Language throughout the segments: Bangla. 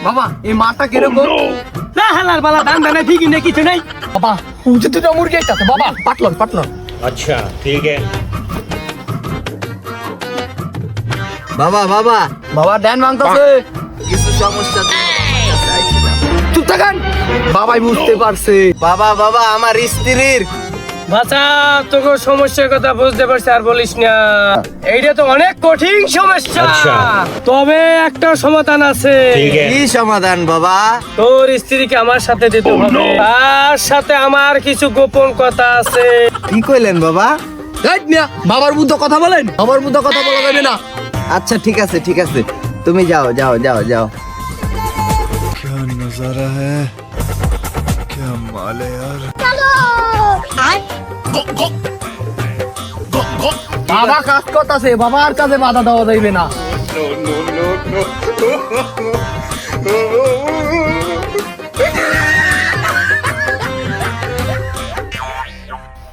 বাবা এই মাটা কিরকম? না হালার বালা দান দানা ঠিকই নেই কিছু নেই। বাবা উঠে দুটো মুরগি একটা বাবা পাটলন পাটলন। अच्छा ठीक है। বাবা বাবা বাবা ড্যান ভাঙতাছে। কিছু সমস্যা চুপ থাকেন। বাবাই বুঝতে পারছে। বাবা বাবা আমার স্ত্রীর বাচ্চা তোকে সমস্যার কথা বুঝতে পারছি আর বলিস না। এইটা তো অনেক কঠিন সমস্যা। আচ্ছা। তবে একটা সমাধান আছে। ठीक है। কি সমাধান বাবা? তোর স্ত্রীকে আমার সাথে দিতে হবে। তার সাথে আমার কিছু গোপন কথা আছে। কি কইলেন বাবা? এই মিয়া বাবার বুদ্ধ কথা বলেন। বাবার বুদ্ধ কথা বলা যাবে না। আচ্ছা ঠিক আছে ঠিক আছে, তুমি যাও যাও যাও যাও। क्या नजारा है, क्या माल है यार। বাবা কাজ করতেছে, বাবার কাজে বাধা দেওয়া যাইবে না।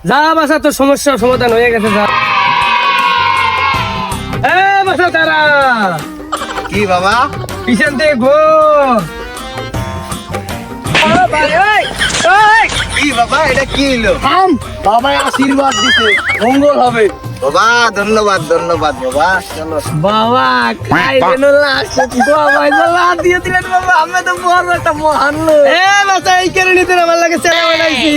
যা বাসা তোর সমস্যার সমাধান হয়ে গেছে। যা বাসা তারা কি বাবা? পিছন থেকে ঘোর। কি বাবা এটা কি হলো? থাম, বাবাই আশীর্বাদ দিছে, মঙ্গল হবে। বাবা ধন্যবাদ ধন্যবাদ বাবা, চলো। বাবা খাইবেন বাবা লাভ দিয়ে দিলেন বাবা। আমি তো বড় একটা মহান লোক। বাচ্চা এই কারণে তোর আমার লাগে চেনা বানাইছি।